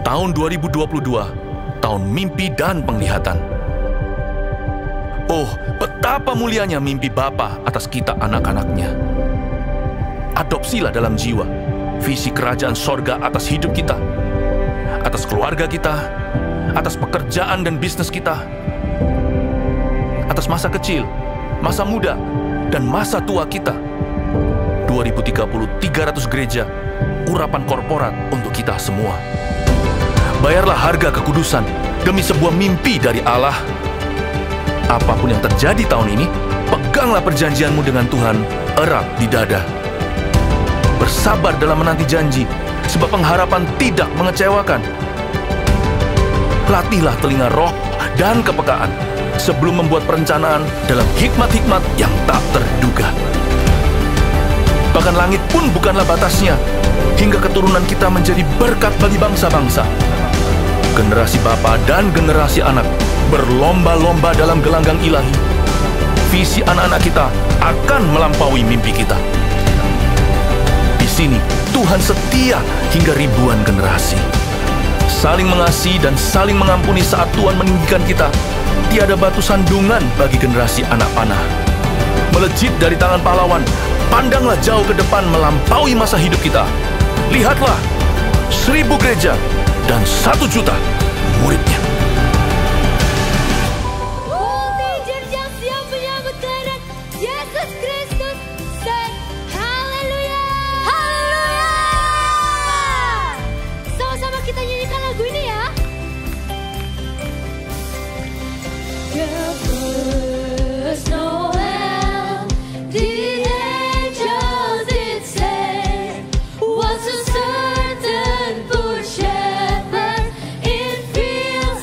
Tahun 2022, tahun mimpi dan penglihatan. Oh, betapa mulianya mimpi Bapa atas kita anak-anaknya. Adopsilah dalam jiwa visi kerajaan sorga atas hidup kita, atas keluarga kita, atas pekerjaan dan bisnis kita, atas masa kecil, masa muda, dan masa tua kita. 2030, 300 gereja, urapan korporat untuk kita semua. Bayarlah harga kekudusan demi sebuah mimpi dari Allah. Apapun yang terjadi tahun ini, peganglah perjanjianmu dengan Tuhan erat di dada. Bersabar dalam menanti janji, sebab pengharapan tidak mengecewakan. Latihlah telinga roh dan kepekaan sebelum membuat perencanaan dalam hikmat-hikmat yang tak terduga. Bahkan langit pun bukanlah batasnya, hingga keturunan kita menjadi berkat bagi bangsa-bangsa. Generasi bapa dan generasi anak berlomba-lomba dalam gelanggang ilahi. Visi anak-anak kita akan melampaui mimpi kita. Di sini, Tuhan setia hingga ribuan generasi. Saling mengasihi dan saling mengampuni saat Tuhan meninggikan kita. Tiada batu sandungan bagi generasi anak panah. Melejit dari tangan pahlawan, pandanglah jauh ke depan melampaui masa hidup kita. Lihatlah, 1000 gereja dan 1 juta muridnya. Multi-jenjang siap menyambut kelahiran Yesus Kristus. Say haleluya. Haleluya. Sama-sama kita nyanyikan lagu ini ya. The first Noel, the angels did say, was a certain poor shepherd in fields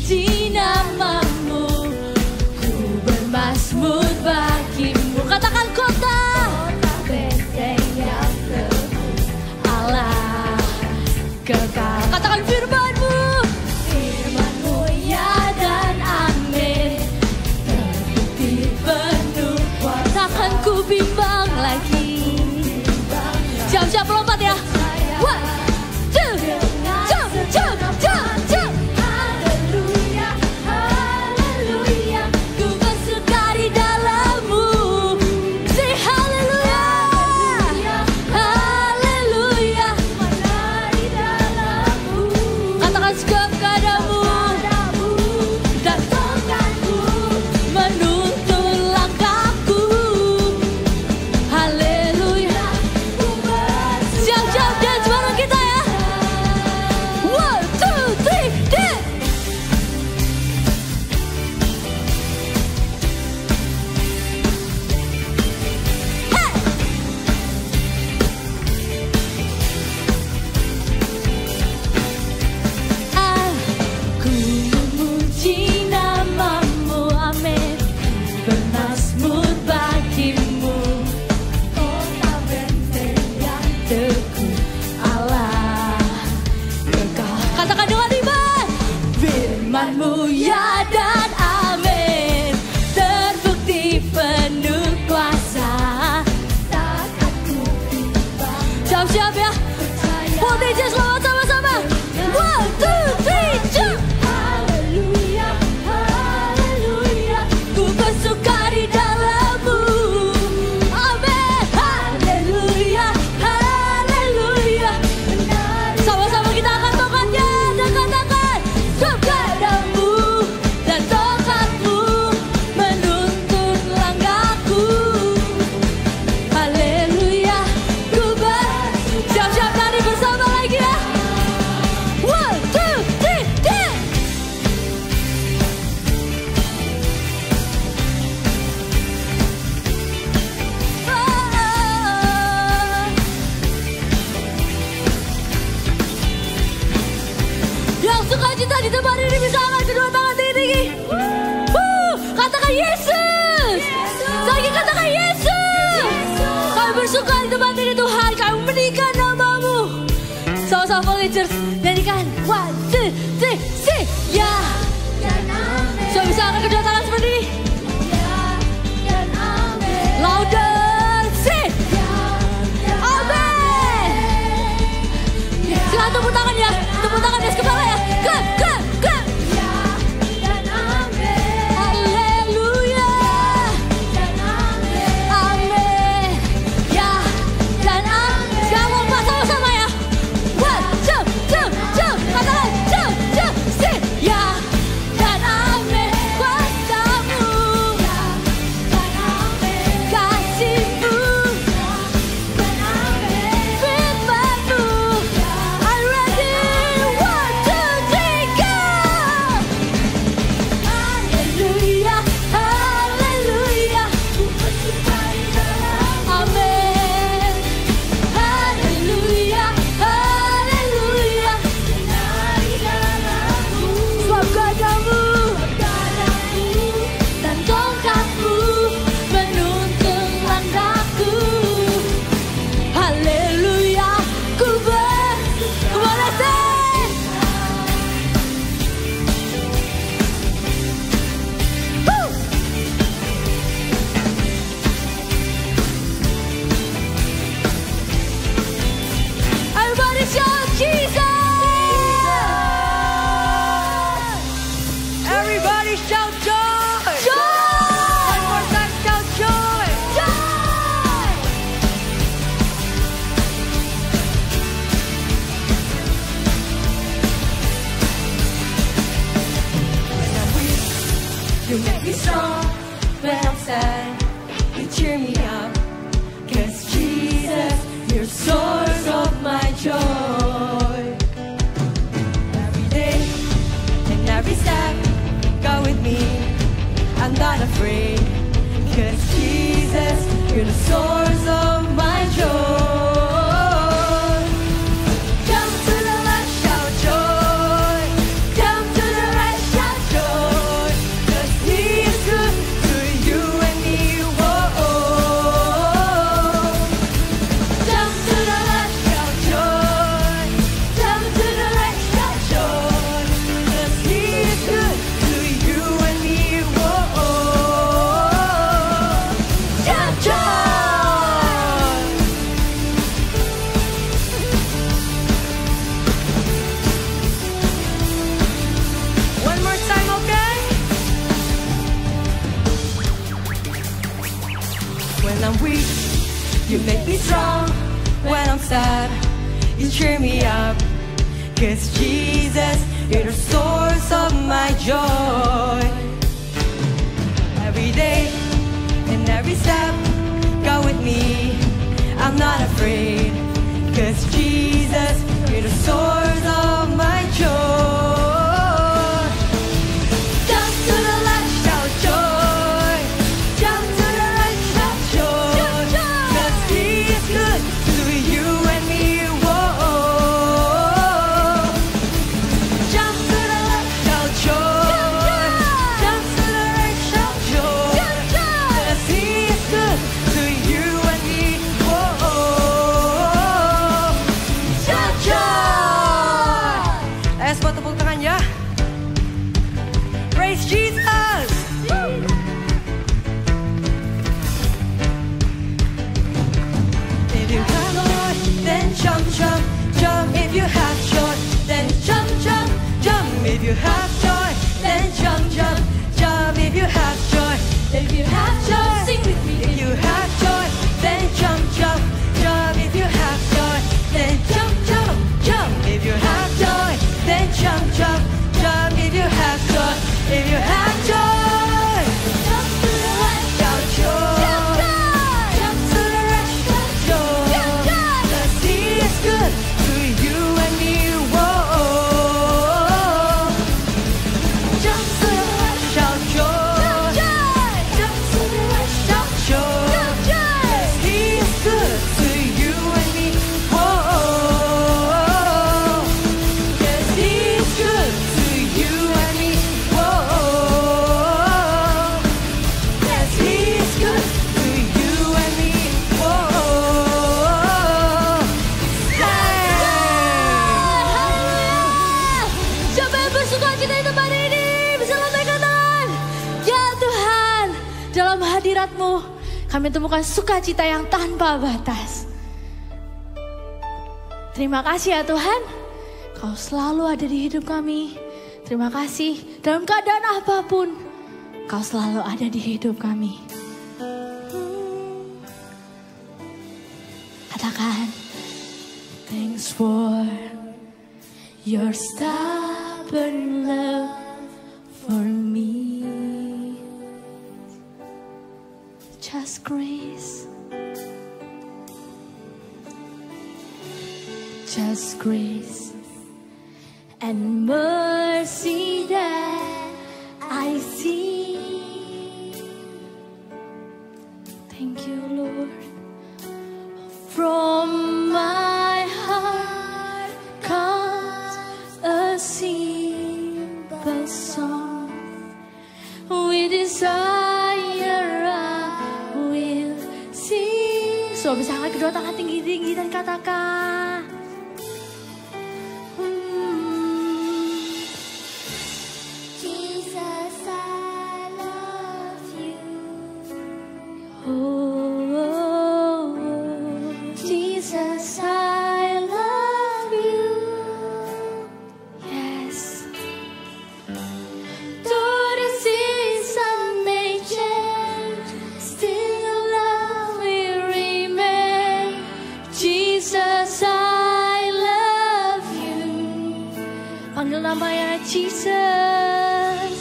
memuji namamu, ku bermazmur bagimu. Katakan kota benteng yang teguh, Allah kekal. Katakan firman-Mu, firman-Mu ya dan amin, terbukti penuh kuasa. Takkan ku bimbang lagi. Siap-siap lompat ya. One, two, jump, jump, jump, jump. Haleluya, haleluya, ku bersukari dalam-Mu. Say haleluya, haleluya, menari dalam-Mu. Katakan kepadamu, dan tongkatku menuntun langkahku. Haleluya, siap-siap dance bareng kita ya. One, two, three, dance. Hey. Aku memuji namamu, amin, bermazmur bagimu, kota benteng yang teguh, Allah kekal. Katakan dengan iman, firman-Mu ya dan amin, terbukti penuh kuasa. Takkan ku bimbang. Siap-siap ya. Voltage selamat sama-sama. One, two, three, jump. Haleluya, haleluya, ku bersukari dalam-Mu. Amin. Haleluya, haleluya. Sama-sama kita angkat tongkatnya dan katakan, kepadamu dan tongkatmu menuntun langkahku. Haleluya, ku siap-siap nari bersama lagi ya. One, two, three, dance. Yang suka cita di tempat ini bisa angkat kedua tangan tinggi-tinggi. Katakan Yesus. Lagi katakan Yesus. Kami bersuka di tempat ini Tuhan. Kami meninggikan nama-Mu. Sama-sama volunteers nyanyikan. One, two, three, sing. Ya dan amin. So bisa angkat kedua tangan seperti ini. Ya dan amin. Louder, sing. Ya dan amin. Silakan tepuk tangan ya. Tepuk tangan di kepala ya. Clap, clap, clap. Ya dan amin. Haleluya. Dan amin. Amin. Ya dan amin. Sekarang lompat sama-sama ya. One, jump, jump, jump. Katakan jump, jump, sing. Ya dan amin. Kuasa-Mu. Ya dan amin. Kasih-Mu. Ya dan amin. Firman-Mu. Are you ready? One, two, three, go! Haleluya, haleluya, ku bersukari dalam-Mu. Amin. Haleluya, haleluya, menari dalam-Mu. Sebab gadamu dan tongkatmu menuntun langkahku. Haleluya, ku kemana sih? Everybody shout Jesus! Everybody shout joy! Joy! One more time, shout joy! Joy! When I'm weak, you make me strong. When I'm sad, you cheer me up. 'Cause Jesus, you're source of my joy. Every day and every step, go with me. I'm not afraid. 'Cause Jesus, you're the source of my joy. Jump to the left, shout joy. Jump to the right, shout I'm weak, you make me strong. When I'm sad, you cheer me up. 'Cause Jesus, you're the source of my joy. Every day and every step, go with me, I'm not afraid. 'Cause Jesus, you're the source of my joy. Jump to the left, shout joy. Jump to the right, shout joy. 'Cause He is good to you and me. Whoa. Jump to the left, shout joy. Jump to the right, shout joy. 'Cause He is good to you and me. Whoa. Shout joy. Buat tepuk tangan ya. Praise Jesus. If you have joy, then jump, jump, jump. If you have joy, then jump, jump, jump. If you have joy, then jump, jump, jump. If you have joy, if you have joy, sing with me. If you have joy, then jump, jump, jump. If you have joy, then jump, jump, jump. If you have joy, then jump, jump, jump. If you have joy, if you have joy, jump to the right, shout joy. Jump to the right, shout joy. 'Cause He is good to you and me. Whoa. Jump to the right, shout joy. Jump to the right, shout joy. 'Cause He is good to you and me. Whoa. 'Cause He is good to you and me. Whoa. 'Cause He is good to you and me. Whoa. Siapa yang bersuka cita di tempat ini? Bisa lambaikan tangan. Ya Tuhan, dalam hadirat-Mu kami temukan sukacita yang tanpa batas. Terima kasih ya Tuhan, Kau selalu ada di hidup kami. Terima kasih dalam keadaan apapun, Kau selalu ada di hidup kami. Katakan, thanks for your stubborn love for me. Just grace. Just grace and mercy that I see. Thank you, Lord. From my heart comes a simple song. We desire, I will sing. So, bisa angkat kedua tangan tinggi-tinggi dan katakan, Jesus, I love you. oh, Jesus, I love you. yes. Though the season may change, still your love will remain. Jesus, I love you. Panggil namanya Jesus.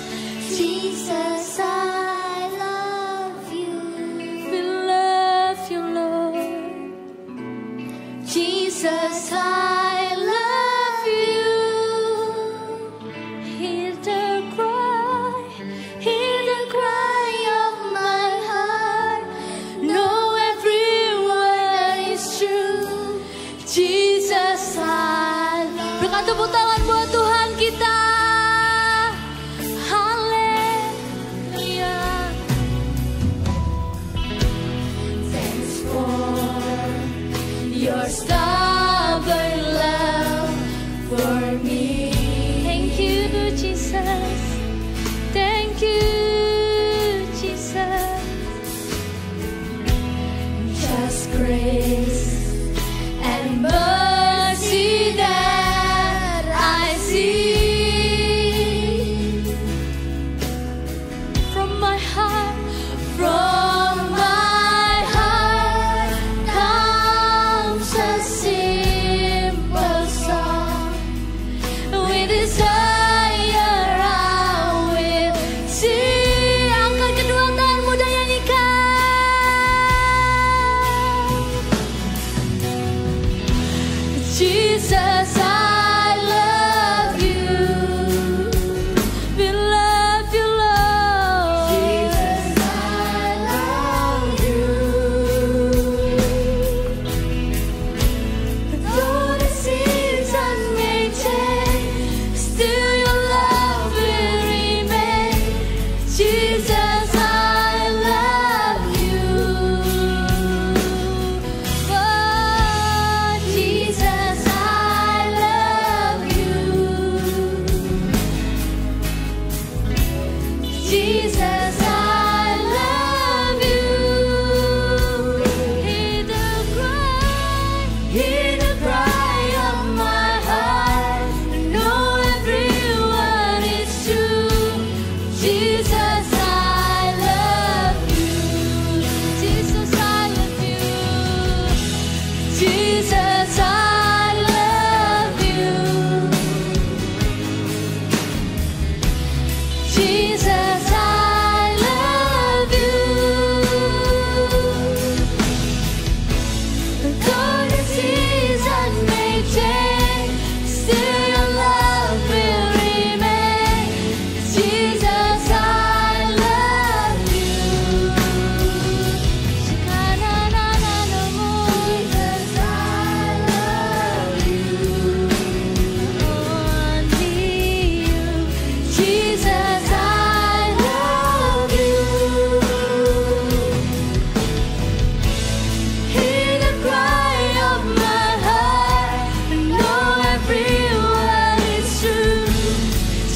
Jesus, I love you. We love you, Lord. Jesus, I love you. Hear the cry. Hear the cry of my heart. Know every word is true. Jesus, I love you. Berikan tepuk tangan buat Tuhan kita. Jesus, I love you. Hear the cry of my heart. Know every word is true. Jesus, I love you. Jesus, I love you. Jesus, I love you. Jesus, I love you. Though the season may change, still your love will remain. Jesus, I love you. Jesus, I love you. Only you. Jesus, I love you. Hear the cry of my heart. Know every word is true.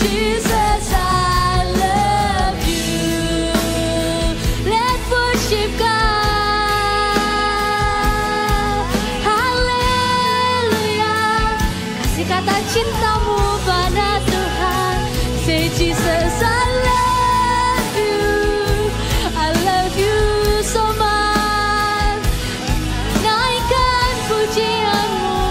Jesus, I love you. Let's worship God. Haleluya. Kasih kata cintamu pada Tuhan. Say Jesus, I love you. I love you so much. Naikkan pujianmu.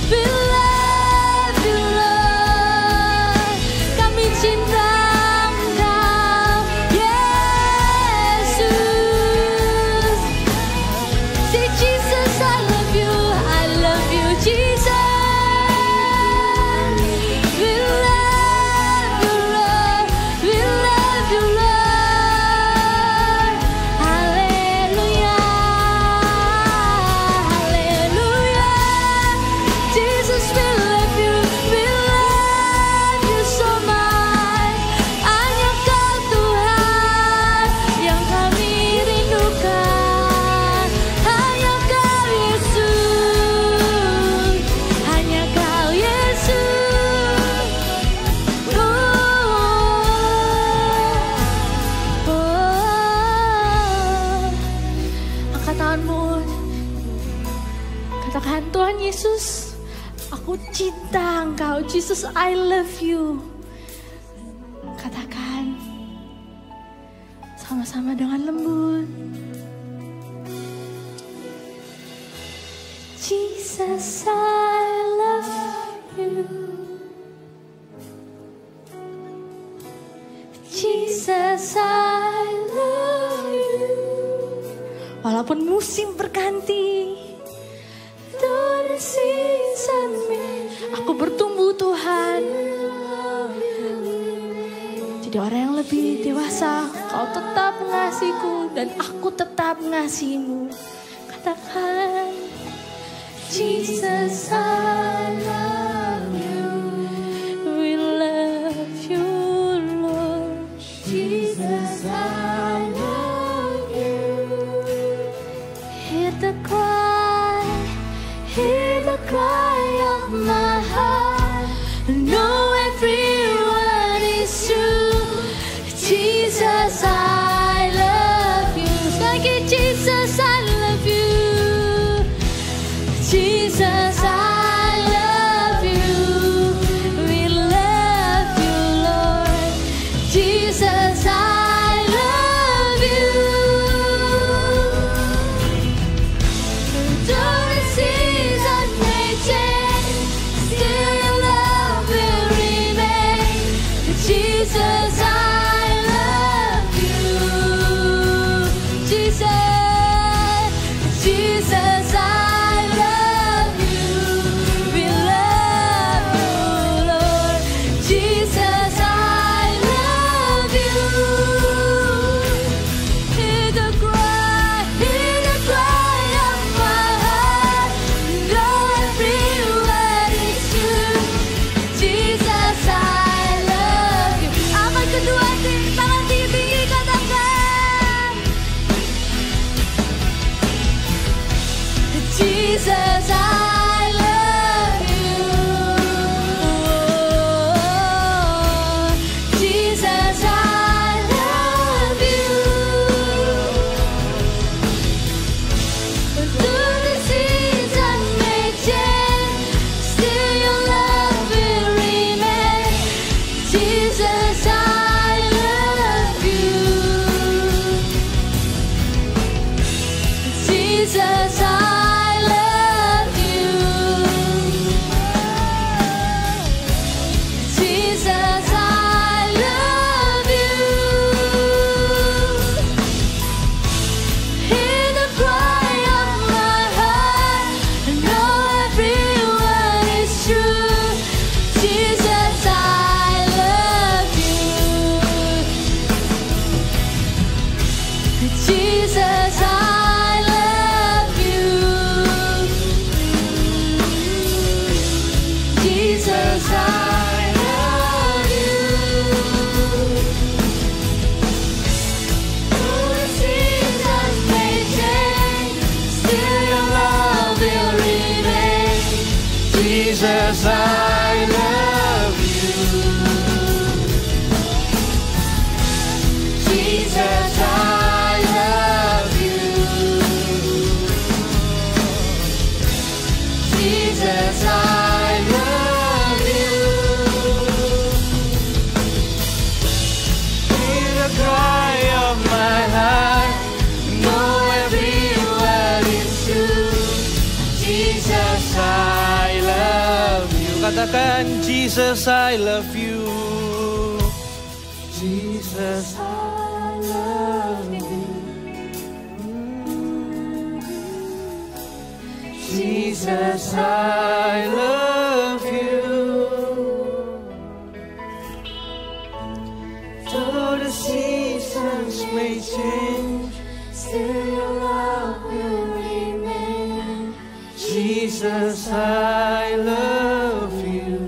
We love you, Lord. Kami cinta Engkau, Yesus. Say Jesus, I love you. I love you, Jesus. We love you, Lord. We love you, Lord. Hallelujah. Hallelujah. Jesus, we love you. We love you so much. Hanya Kau Tuhan yang kami rindukan. Hanya Kau Yesus. Hanya Kau Yesus. Angkat tanganmu. Katakan, Tuhan Yesus, aku cinta Engkau. Jesus, I love you. Katakan sama-sama dengan lembut. Jesus, I love you. Jesus, I love you. Walaupun musim berganti, though the season may, aku bertumbuh Tuhan. Jadi orang yang lebih dewasa, Kau tetap mengasihiku dan aku tetap mengasihimu. Katakan, Jesus, I love you. We love you, Lord. Jesus, I love you. Hear the cry of my heart. Know every word is true. Jesus, I love you. Sekali lagi, Jesus, I love you. Jesus, I love Jesus, I love you. Jesus, I love you. Jesus, I love you. Hear the cry of my heart, know every word is true. Jesus, I love you. Katakan, Jesus, I love you. Jesus, I love you. Jesus, I love you. Though the seasons may change, still your love will remain. Jesus, I love you.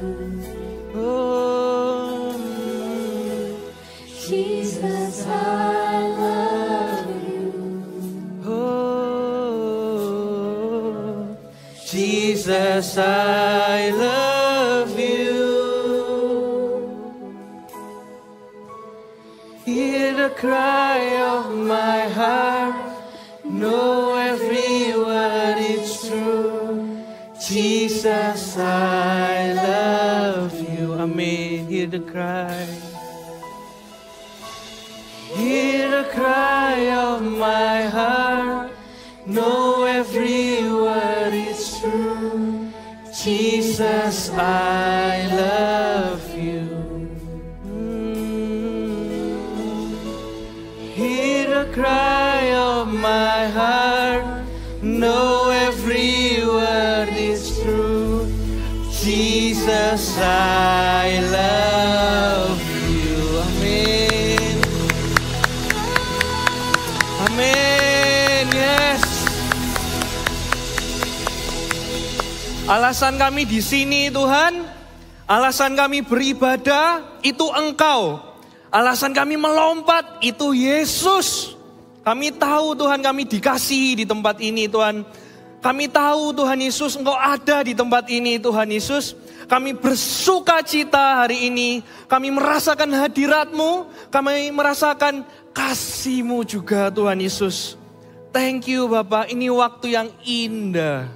Oh, Jesus, I love you. oh, Jesus, I love you. Hear the cry of my heart, know every word is true. Jesus, I love you. Amen. Hear the cry. Hear the cry of my heart, know every word is true. Jesus, I love you. Hear the cry of my heart, know every word is true. Jesus, I love you. Amen. Amin. Yes. Alasan kami di sini, Tuhan, alasan kami beribadah itu Engkau. Alasan kami melompat itu Yesus. Kami tahu Tuhan kami dikasihi di tempat ini Tuhan. Kami tahu Tuhan Yesus Engkau ada di tempat ini Tuhan Yesus. Kami bersuka cita hari ini. Kami merasakan hadirat-Mu. Kami merasakan kasih-Mu juga Tuhan Yesus. Thank you Bapak, ini waktu yang indah.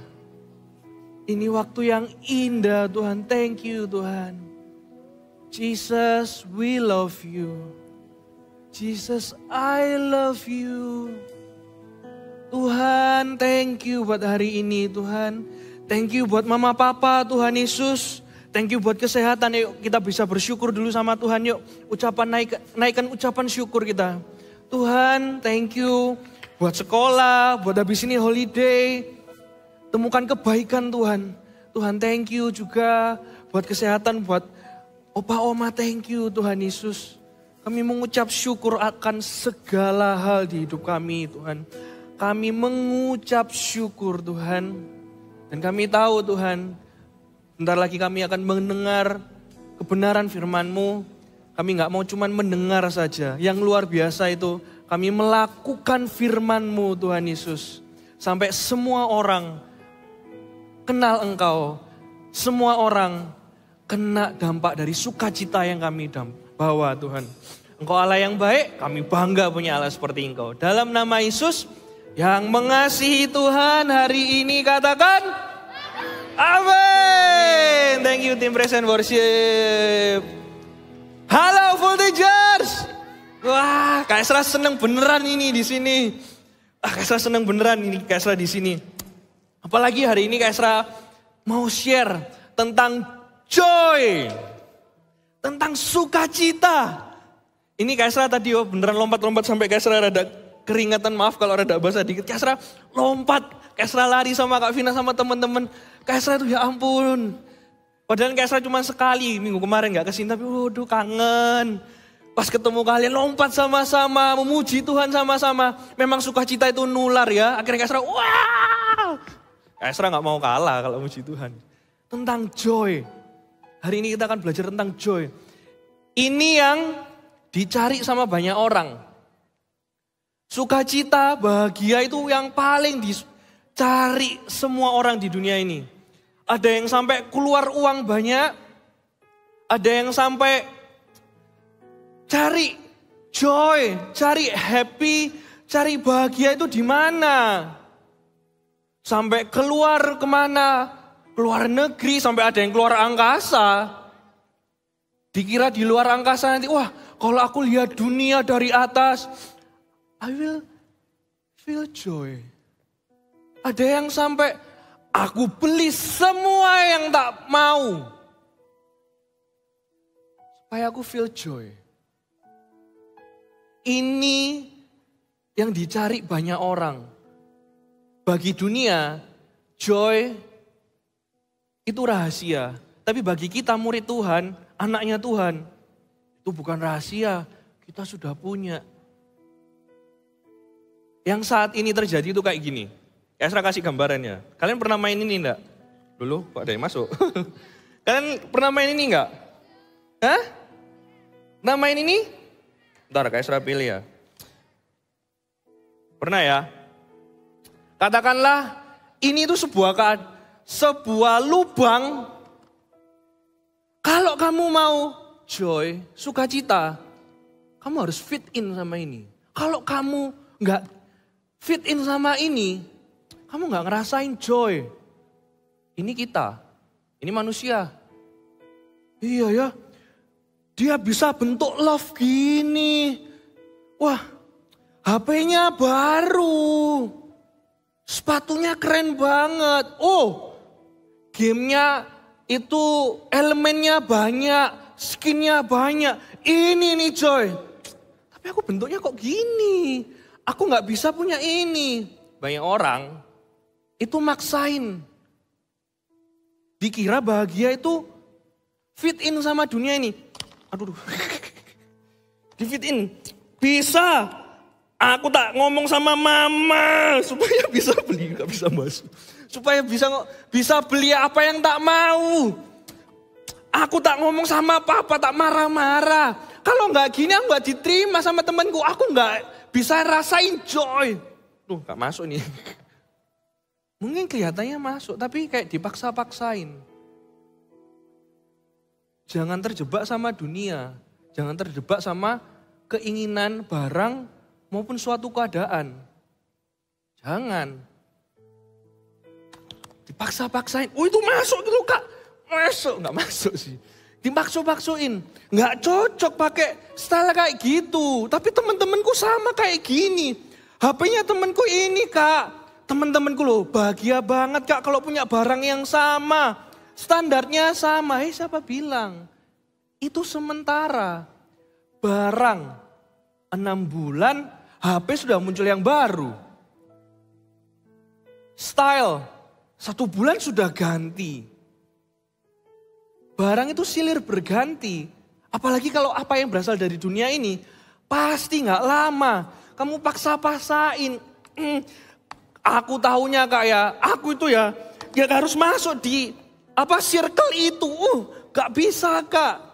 Ini waktu yang indah Tuhan, thank you Tuhan. Jesus, we love you. Jesus, I love you. Tuhan, thank you buat hari ini Tuhan. Thank you buat mama papa Tuhan Yesus. Thank you buat kesehatan. Yuk kita bisa bersyukur dulu sama Tuhan yuk. Naikkan ucapan syukur kita. Tuhan, thank you buat sekolah, buat habis ini holiday. Temukan kebaikan Tuhan. Tuhan, thank you juga buat kesehatan, buat Opa Oma, thank you Tuhan Yesus. Kami mengucap syukur akan segala hal di hidup kami Tuhan. Kami mengucap syukur Tuhan. Dan kami tahu Tuhan, bentar lagi kami akan mendengar kebenaran firman-Mu. Kami gak mau cuman mendengar saja. Yang luar biasa itu kami melakukan firman-Mu Tuhan Yesus. Sampai semua orang kenal Engkau. Semua orang kena dampak dari sukacita yang kami bawa Tuhan. Engkau Allah yang baik, kami bangga punya Allah seperti Engkau. Dalam nama Yesus yang mengasihi Tuhan hari ini katakan amin. Thank you tim Praise and Worship. Halo Voltigers. Wah, Kak Esra seneng beneran ini di sini. Kak Esra seneng beneran ini Kak Esra di sini. Apalagi hari ini Kak Esra mau share tentang joy. Tentang sukacita. Ini Kak Esra tadi beneran lompat-lompat sampai Kak Esra rada keringatan, maaf kalau rada basah dikit. Kak Esra lompat, Kak Esra lari sama Kak Vina sama teman-teman. Kak Esra itu ya ampun. Padahal Kak Esra cuma sekali minggu kemarin gak kesini, tapi waduh kangen. Pas ketemu kalian lompat sama-sama, memuji Tuhan sama-sama. Memang sukacita itu nular ya. Akhirnya Kak Esra, wow. Kak Esra gak mau kalah kalau memuji Tuhan. Tentang joy. Hari ini kita akan belajar tentang joy. Ini yang dicari sama banyak orang. Sukacita, bahagia itu yang paling dicari semua orang di dunia ini. Ada yang sampai keluar uang banyak. Ada yang sampai cari joy, cari happy, cari bahagia itu di mana? Sampai keluar kemana? Keluar negeri, sampai ada yang keluar angkasa. Dikira di luar angkasa nanti, wah kalau aku lihat dunia dari atas, I will feel joy. Ada yang sampai, aku beli semua yang tak mau. Supaya aku feel joy. Ini yang dicari banyak orang. Bagi dunia, joy itu rahasia. Tapi bagi kita murid Tuhan, anaknya Tuhan, itu bukan rahasia. Kita sudah punya. Yang saat ini terjadi itu kayak gini. Esra kasih gambarannya. Kalian pernah main ini enggak? Dulu kok ada yang masuk. Kalian pernah main ini enggak? Hah? Pernah main ini? Bentar, Kak Esra pilih ya. Pernah ya? Katakanlah ini tuh sebuah lubang. Kalau kamu mau joy, sukacita, kamu harus fit in sama ini. Kalau kamu nggak fit in sama ini, kamu nggak ngerasain joy. Ini kita, ini manusia. Iya ya, dia bisa bentuk love gini. Wah, HP-nya baru. Sepatunya keren banget. Oh, gamenya itu elemennya banyak, skinnya banyak. Ini nih Joy. Tapi aku bentuknya kok gini. Aku gak bisa punya ini. Banyak orang itu maksain. Dikira bahagia itu fit in sama dunia ini. Aduh, di fit in. Bisa. Aku tak ngomong sama mama supaya bisa beli, gak bisa masuk. Supaya bisa beli apa yang tak mau. Aku tak ngomong sama papa, tak marah-marah. Kalau gak gini aku gak diterima sama temanku. Aku gak bisa rasain joy. Tuh gak masuk nih. Mungkin kelihatannya masuk tapi kayak dipaksa-paksain. Jangan terjebak sama dunia. Jangan terjebak sama keinginan barang maupun suatu keadaan. Jangan. Dipaksa-paksain. Oh itu masuk gitu Kak. Masuk. Nggak masuk sih. Dipaksa-paksuin. Nggak cocok pakai style kayak gitu. Tapi teman-temanku sama kayak gini. HP-nya temanku ini Kak. Teman-temanku loh bahagia banget Kak kalau punya barang yang sama. Standarnya sama. Siapa bilang? Itu sementara. Barang 6 bulan HP sudah muncul yang baru. Style 1 bulan sudah ganti. Barang itu silir berganti. Apalagi kalau apa yang berasal dari dunia ini pasti gak lama. Kamu paksa-paksain. Aku tahunya Kak ya, aku itu ya harus masuk di circle itu. Gak bisa Kak.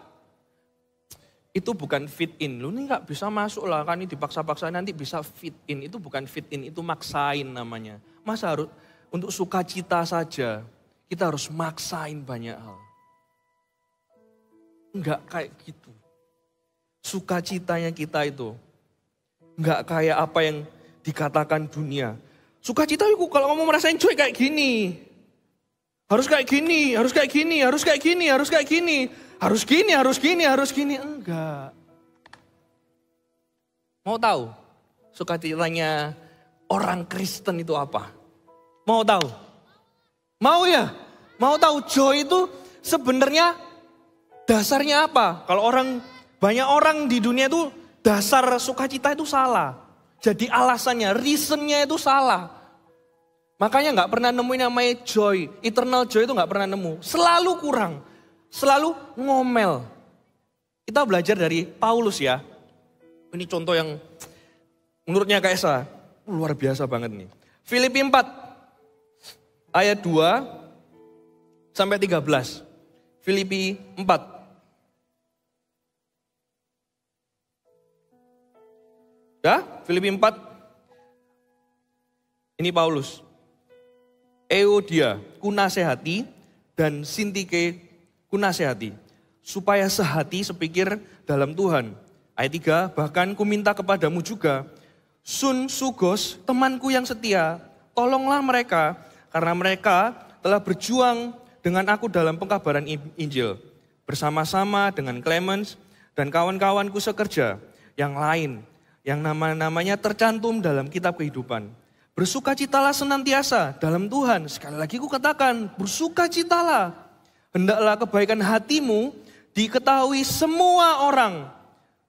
Itu bukan fit in. Lu nih gak bisa masuk lah kan ini dipaksa-paksa nanti bisa fit in. Itu bukan fit in, itu maksain namanya. Masa harus untuk sukacita saja kita harus maksain banyak hal. Enggak kayak gitu. Sukacitanya kita itu enggak kayak apa yang dikatakan dunia. Sukacita itu kalau kamu merasain joy kayak gini. Harus kayak gini, harus kayak gini, harus kayak gini, harus kayak gini. Harus gini, harus gini, harus gini. Enggak. Mau tahu sukacitanya orang Kristen itu apa? Mau tahu? Mau ya? Mau tahu joy itu sebenarnya dasarnya apa? Kalau banyak orang di dunia itu dasar sukacita itu salah. Jadi alasannya, reasonnya itu salah. Makanya gak pernah nemuin namanya joy. Eternal joy itu gak pernah nemu. Selalu kurang. Selalu ngomel. Kita belajar dari Paulus ya. Ini contoh yang menurutnya Kak Esa luar biasa banget nih. Filipi 4 ayat 2 sampai 13. Filipi 4. Ya, Filipi 4. Ini Paulus. Euodia, ku nasihati, dan Sintike kunasehati, supaya sehati sepikir dalam Tuhan. Ayat 3, bahkan ku minta kepadamu juga, Sun Sugos, temanku yang setia, tolonglah mereka, karena mereka telah berjuang dengan aku dalam pengkabaran Injil, bersama-sama dengan Clemens dan kawan-kawanku sekerja yang lain, yang nama-namanya tercantum dalam kitab kehidupan. Bersukacitalah senantiasa dalam Tuhan. Sekali lagi ku katakan, bersukacitalah. Hendaklah kebaikan hatimu diketahui semua orang.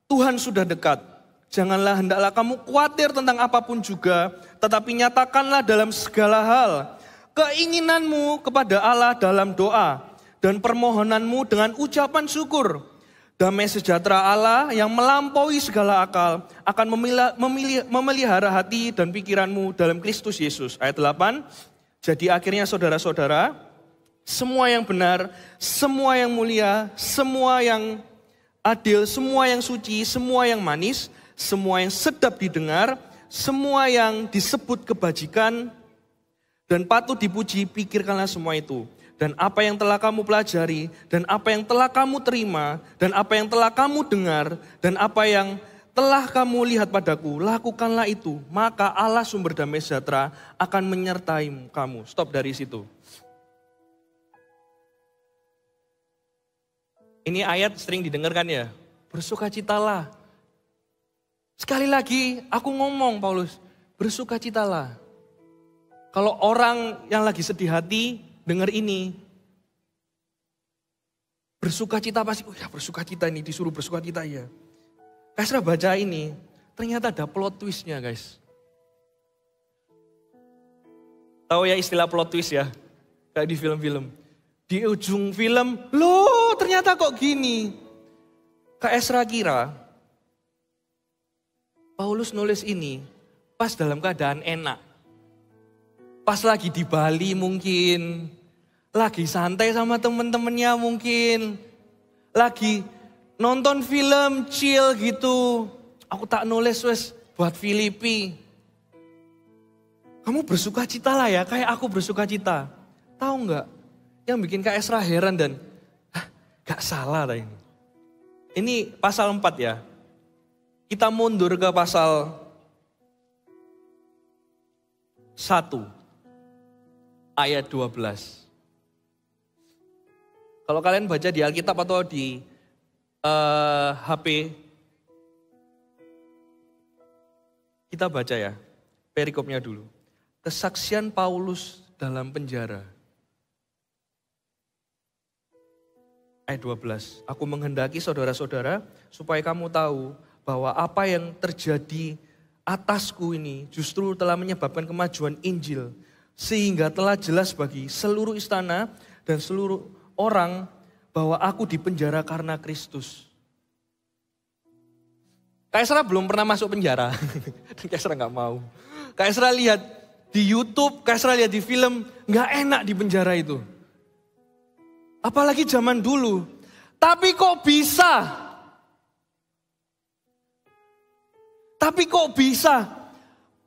Tuhan sudah dekat. Janganlah hendaklah kamu khawatir tentang apapun juga, tetapi nyatakanlah dalam segala hal keinginanmu kepada Allah dalam doa dan permohonanmu dengan ucapan syukur. Damai sejahtera Allah yang melampaui segala akal akan memelihara hati dan pikiranmu dalam Kristus Yesus. Ayat 8, jadi akhirnya saudara-saudara, semua yang benar, semua yang mulia, semua yang adil, semua yang suci, semua yang manis, semua yang sedap didengar, semua yang disebut kebajikan dan patut dipuji, pikirkanlah semua itu. Dan apa yang telah kamu pelajari, dan apa yang telah kamu terima, dan apa yang telah kamu dengar, dan apa yang telah kamu lihat padaku, lakukanlah itu. Maka Allah sumber damai sejahtera akan menyertai kamu. Stop dari situ. Ini ayat sering didengarkan ya. Bersukacitalah. Sekali lagi aku ngomong Paulus, bersukacitalah. Kalau orang yang lagi sedih hati, dengar ini. Bersukacita pasti, oh ya bersukacita ini, disuruh bersukacita ya. Kasra baca ini, ternyata ada plot twistnya guys. Tahu ya istilah plot twist ya? Kayak di film-film. Di ujung film, loh ternyata kok gini. Kak Esra kira, Paulus nulis ini pas dalam keadaan enak. Pas lagi di Bali mungkin, lagi santai sama temen-temennya mungkin, lagi nonton film chill gitu. Aku tak nulis wes buat Filipi. Kamu bersukacita lah ya, kayak aku bersukacita. Tahu nggak? Yang bikin Kak Esra heran dan, gak salah lah ini. Ini pasal 4 ya. Kita mundur ke pasal 1. Ayat 12. Kalau kalian baca di Alkitab atau di HP, kita baca ya, perikopnya dulu. Kesaksian Paulus dalam penjara. Ayat 12. Aku menghendaki saudara-saudara supaya kamu tahu bahwa apa yang terjadi atasku ini justru telah menyebabkan kemajuan Injil. Sehingga telah jelas bagi seluruh istana dan seluruh orang bahwa aku dipenjara karena Kristus. Kak Esra belum pernah masuk penjara. Kak Esra gak mau. Kak Esra lihat di YouTube, Kak Esra lihat di film, gak enak di penjara itu. Apalagi zaman dulu. Tapi kok bisa?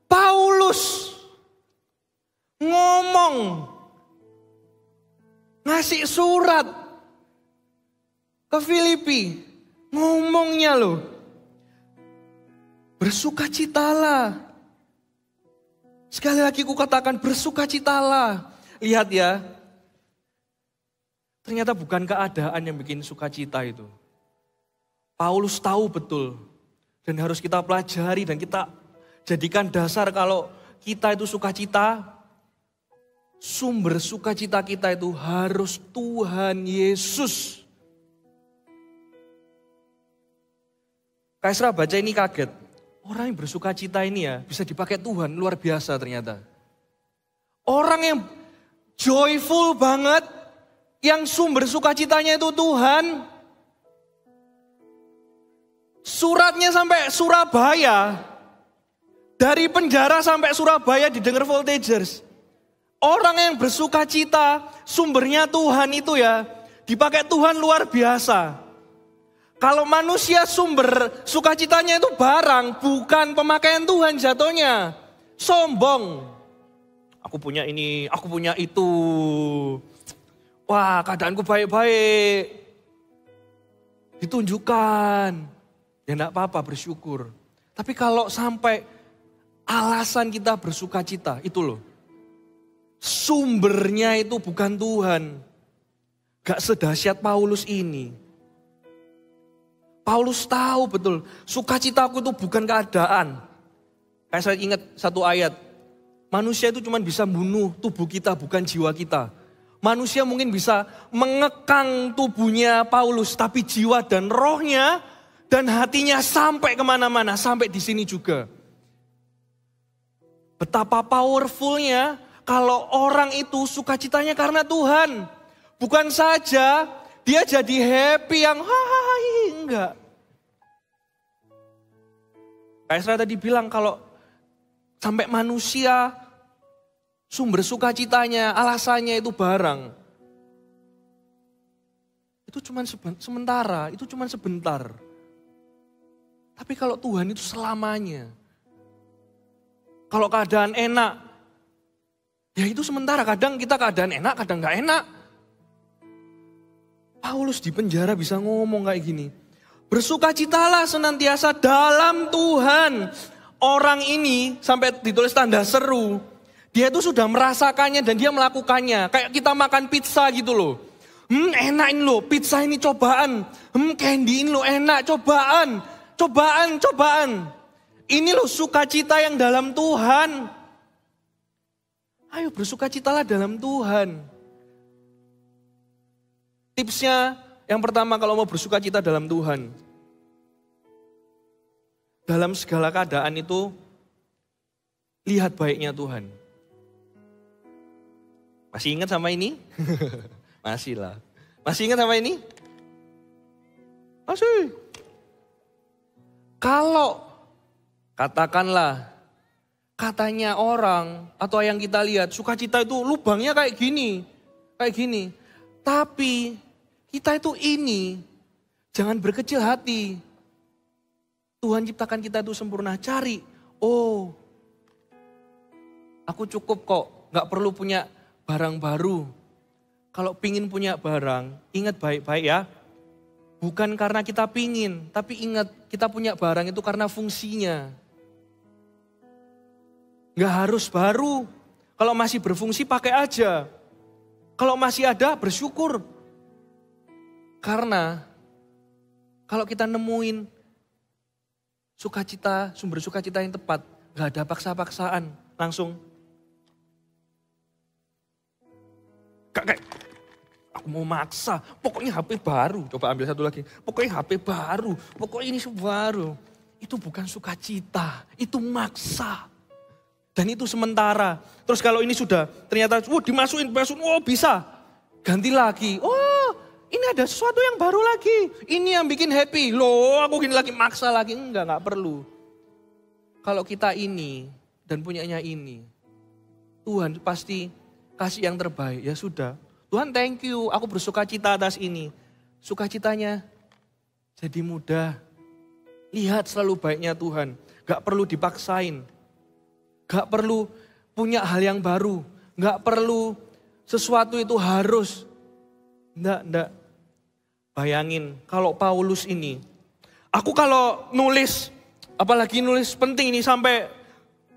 Paulus ngomong, ngasih surat ke Filipi, ngomongnya loh, bersukacitalah. Sekali lagi ku katakan bersukacitalah. Lihat ya, ternyata bukan keadaan yang bikin sukacita itu. Paulus tahu betul dan harus kita pelajari dan kita jadikan dasar kalau kita itu sukacita. Sumber sukacita kita itu harus Tuhan Yesus. Kak Esra baca ini kaget. Orang yang bersukacita ini ya bisa dipakai Tuhan, luar biasa ternyata. Orang yang joyful banget, yang sumber sukacitanya itu Tuhan. Suratnya sampai Surabaya. Dari penjara sampai Surabaya didengar Voltagers. Orang yang bersukacita, sumbernya Tuhan itu ya, dipakai Tuhan luar biasa. Kalau manusia sumber sukacitanya itu barang, bukan pemakaian Tuhan jatuhnya. Sombong. Aku punya ini, aku punya itu. Wah, keadaanku baik-baik. Ditunjukkan. Ya enggak apa-apa, bersyukur. Tapi kalau sampai alasan kita bersuka cita, itu loh. Sumbernya itu bukan Tuhan. Gak sedahsyat Paulus ini. Paulus tahu betul, sukacitaku itu bukan keadaan. Kayak saya ingat satu ayat. Manusia itu cuma bisa bunuh tubuh kita, bukan jiwa kita. Manusia mungkin bisa mengekang tubuhnya Paulus, tapi jiwa dan rohnya dan hatinya sampai kemana-mana, sampai di sini juga. Betapa powerfulnya kalau orang itu sukacitanya karena Tuhan. Bukan saja dia jadi happy yang enggak. Kayak saya tadi bilang kalau sampai manusia sumber sukacitanya, alasannya itu barang. Itu cuma sementara, itu cuma sebentar. Tapi kalau Tuhan itu selamanya. Kalau keadaan enak, ya itu sementara. Kadang kita keadaan enak, kadang gak enak. Paulus di penjara bisa ngomong kayak gini. Bersukacitalah senantiasa dalam Tuhan. Orang ini sampai ditulis tanda seru. Dia itu sudah merasakannya dan dia melakukannya. Kayak kita makan pizza gitu loh. Enak ini loh, pizza ini cobaan. Candy ini loh enak, cobaan. Cobaan. Ini loh sukacita yang dalam Tuhan. Ayo bersukacitalah dalam Tuhan. Tipsnya yang pertama kalau mau bersukacita dalam Tuhan. Dalam segala keadaan itu, lihat baiknya Tuhan. Masih ingat sama ini? Masih lah. Masih ingat sama ini? Masih. Kalau katakanlah, katanya orang atau yang kita lihat, sukacita itu lubangnya kayak gini. Kayak gini. Tapi kita itu ini, jangan berkecil hati. Tuhan ciptakan kita itu sempurna. Cari, oh aku cukup kok, gak perlu punya barang baru. Kalau pingin punya barang, ingat baik-baik ya. Bukan karena kita pingin, tapi ingat kita punya barang itu karena fungsinya. Gak harus baru, kalau masih berfungsi pakai aja. Kalau masih ada bersyukur. Karena kalau kita nemuin sukacita, sumber sukacita yang tepat, gak ada paksa-paksaan, langsung. Kayak, aku mau maksa, pokoknya HP baru, coba ambil satu lagi. Pokoknya HP baru, pokoknya ini baru. Itu bukan sukacita, itu maksa. Dan itu sementara. Terus kalau ini sudah ternyata, dimasukin, bisa. Ganti lagi, ini ada sesuatu yang baru lagi. Ini yang bikin happy. Loh, aku gini lagi, maksa lagi. Enggak perlu. Kalau kita ini dan punyanya ini, Tuhan pasti kasih yang terbaik. Ya sudah, Tuhan thank you, aku bersukacita atas ini. Sukacitanya jadi mudah. Lihat selalu baiknya Tuhan. Gak perlu dipaksain. Gak perlu punya hal yang baru. Gak perlu sesuatu itu harus. Enggak. Bayangin kalau Paulus ini. Aku kalau nulis, apalagi nulis penting ini sampai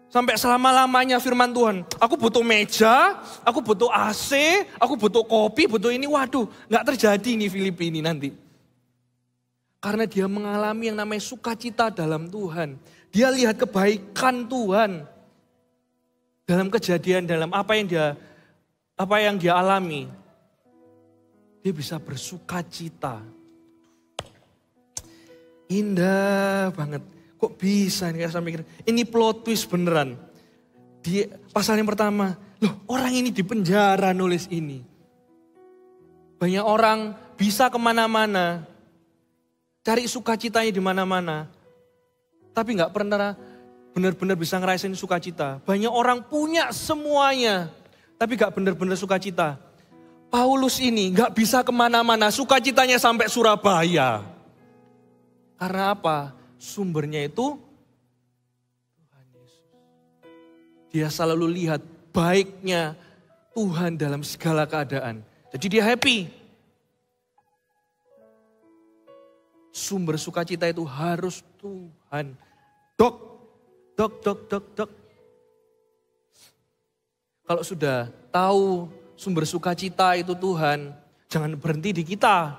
selama-lamanya firman Tuhan. Aku butuh meja, aku butuh AC, aku butuh kopi, butuh ini. Waduh, gak terjadi nih Filipi ini nanti. Karena dia mengalami yang namanya sukacita dalam Tuhan. Dia lihat kebaikan Tuhan. Dalam kejadian, dalam apa yang dia alami. Dia bisa bersukacita. Indah banget. Kok bisa nih saya mikir, ini plot twist beneran. Di pasal yang pertama, loh orang ini di penjara nulis ini. Banyak orang bisa kemana-mana, cari sukacitanya di mana-mana. Tapi gak pernah benar-benar bisa ngerasain sukacita. Banyak orang punya semuanya, tapi gak benar-benar sukacita. Paulus ini gak bisa kemana-mana, sukacitanya sampai Surabaya. Karena apa? Sumbernya itu Tuhan Yesus. Dia selalu lihat baiknya Tuhan dalam segala keadaan. Jadi dia happy. Sumber sukacita itu harus Tuhan. Dok. Kalau sudah tahu sumber sukacita itu Tuhan, jangan berhenti di kita.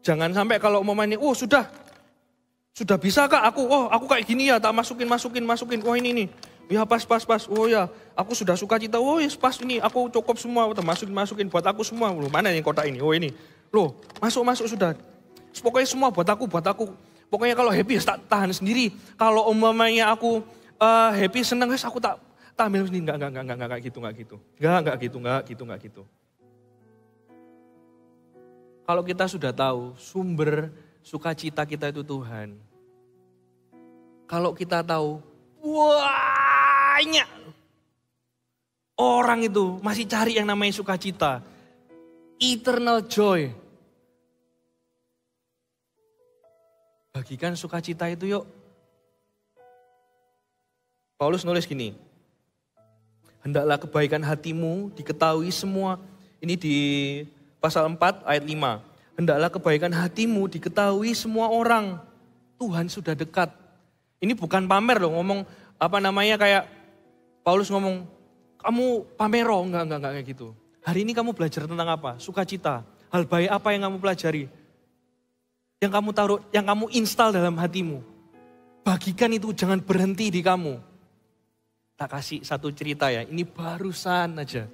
Jangan sampai kalau umpamanya, sudah bisa kak aku kayak gini ya, tak masukin. Oh ini nih, ya pas. Oh ya, aku sudah sukacita. Oh ya pas ini, aku cukup semua, masukin buat aku semua. Loh, mana yang kotak ini? Oh ini, loh masuk sudah. Pokoknya semua buat aku. Pokoknya kalau happy tak tahan sendiri. Kalau umpamanya aku happy seneng, aku tak ambil sendiri. Enggak gitu. Enggak gitu. Kalau kita sudah tahu sumber sukacita kita itu Tuhan. Kalau kita tahu banyak orang itu masih cari yang namanya sukacita. Eternal joy. Bagikan sukacita itu yuk. Paulus nulis gini. Hendaklah kebaikan hatimu diketahui semua. Ini di pasal 4 ayat 5. Hendaklah kebaikan hatimu diketahui semua orang. Tuhan sudah dekat. Ini bukan pamer loh, ngomong kayak Paulus ngomong, kamu pamero, enggak kayak gitu. Hari ini kamu belajar tentang apa? Sukacita. Hal baik apa yang kamu pelajari? Yang kamu taruh, yang kamu install dalam hatimu. Bagikan itu, jangan berhenti di kamu. Tak kasih satu cerita ya, ini barusan aja.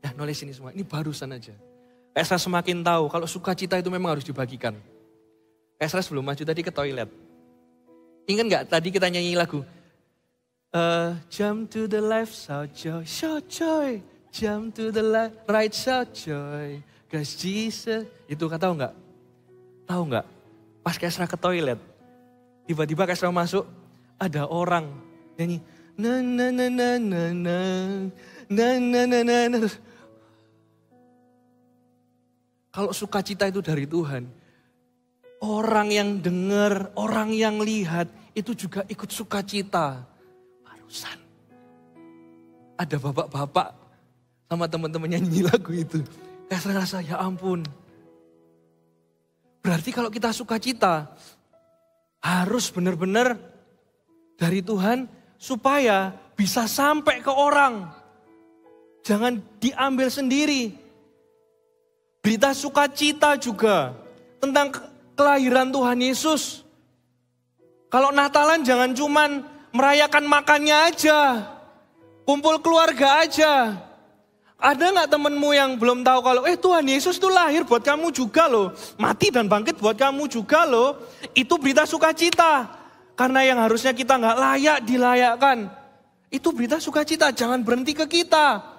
Ya nulis ini semua, ini barusan aja. Esra semakin tahu kalau sukacita itu memang harus dibagikan. Esra sebelum maju tadi ke toilet. Ingat gak tadi kita nyanyi lagu? Jump to the left, shout joy. Jump to the left, right, shout joy. Cause Jesus, itu tahu gak? Tahu gak? Pas Esra ke toilet, tiba-tiba Esra masuk, ada orang nyanyi. Kalau sukacita itu dari Tuhan, orang yang dengar, orang yang lihat, itu juga ikut sukacita. Barusan ada bapak-bapak sama teman-teman nyanyi lagu itu. Saya rasa ya ampun. Berarti kalau kita sukacita, harus benar-benar dari Tuhan supaya bisa sampai ke orang. Jangan diambil sendiri. Berita sukacita juga tentang kelahiran Tuhan Yesus. Kalau Natalan jangan cuman merayakan makannya aja, kumpul keluarga aja. Ada gak temenmu yang belum tahu kalau Tuhan Yesus itu lahir buat kamu juga loh. Mati dan bangkit buat kamu juga loh. Itu berita sukacita. Karena yang harusnya kita gak layak dilayakkan. Itu berita sukacita, jangan berhenti ke kita.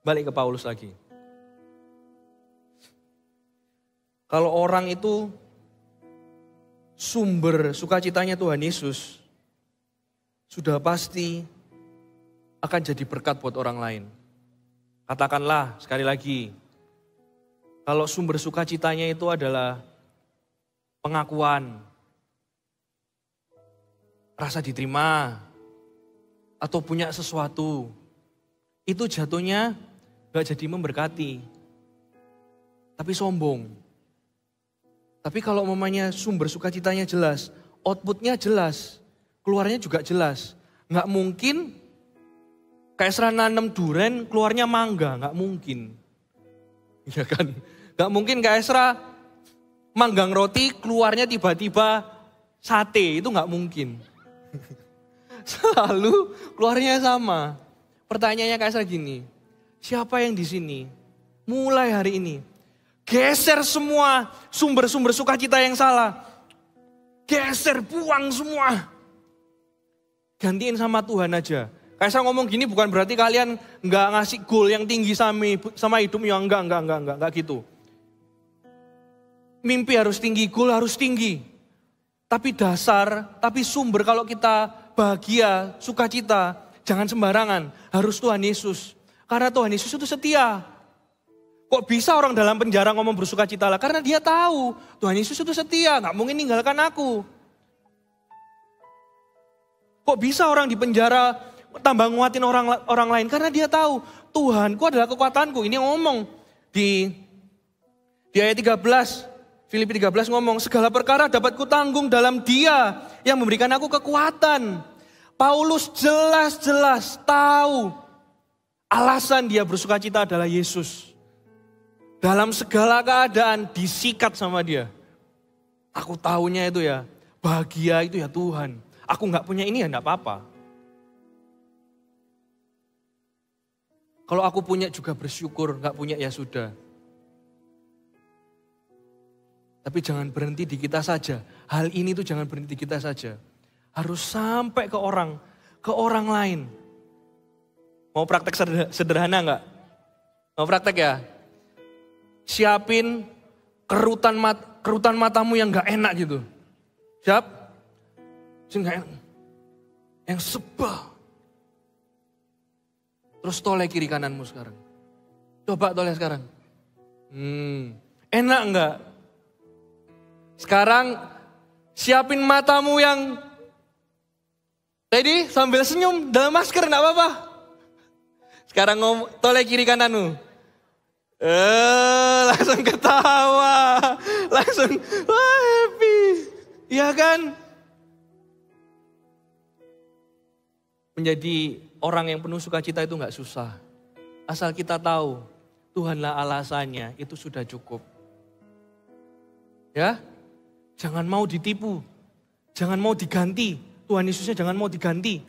Balik ke Paulus lagi. Kalau orang itu sumber sukacitanya Tuhan Yesus, sudah pasti akan jadi berkat buat orang lain. Katakanlah sekali lagi, kalau sumber sukacitanya itu adalah pengakuan, rasa diterima, atau punya sesuatu, itu jatuhnya gak jadi memberkati, tapi sombong. Tapi kalau mamanya sumber sukacitanya jelas, outputnya jelas, keluarnya juga jelas. Gak mungkin kayak Esra nanam duren, keluarnya mangga, gak mungkin. Ya kan? Gak mungkin kayak Esra manggang roti, keluarnya tiba-tiba sate, itu gak mungkin. Selalu keluarnya sama. Pertanyaannya kayak Esra gini, siapa yang di sini mulai hari ini geser semua sumber-sumber sukacita yang salah. Geser, buang semua. Gantiin sama Tuhan aja. Kayak saya ngomong gini bukan berarti kalian nggak ngasih goal yang tinggi sama hidupnya. Enggak gitu. Mimpi harus tinggi, goal harus tinggi. Tapi dasar, tapi sumber kalau kita bahagia, sukacita, jangan sembarangan. Harus Tuhan Yesus. Karena Tuhan Yesus itu setia. Kok bisa orang dalam penjara ngomong bersukacita lah? Karena dia tahu Tuhan Yesus itu setia, nggak mungkin ninggalkan aku. Kok bisa orang di penjara tambah nguatin orang lain. Karena dia tahu Tuhanku adalah kekuatanku. Ini ngomong di ayat 13. Filipi 13 ngomong, segala perkara dapat kutanggung dalam Dia yang memberikan aku kekuatan. Paulus jelas-jelas tahu alasan dia bersukacita adalah Yesus. Dalam segala keadaan disikat sama dia. Aku tahunya itu ya, bahagia itu ya Tuhan. Aku gak punya ini ya gak apa-apa. Kalau aku punya juga bersyukur, gak punya ya sudah. Tapi jangan berhenti di kita saja. Hal ini tuh jangan berhenti di kita saja. Harus sampai ke orang lain. Mau praktek sederhana enggak? Mau praktek ya? Siapin kerutan matamu yang enggak enak gitu. Siap? Enggak enak. Yang sebel. Terus toleh kiri kananmu sekarang. Coba toleh sekarang. Enak enggak? Sekarang siapin matamu yang tadi sambil senyum dalam masker enggak apa-apa. Sekarang toleh kiri kananmu. Langsung ketawa. Langsung happy. Iya kan? Menjadi orang yang penuh sukacita itu enggak susah. Asal kita tahu Tuhanlah alasannya, itu sudah cukup. Ya? Jangan mau ditipu, jangan mau diganti. Tuhan Yesusnya jangan mau diganti.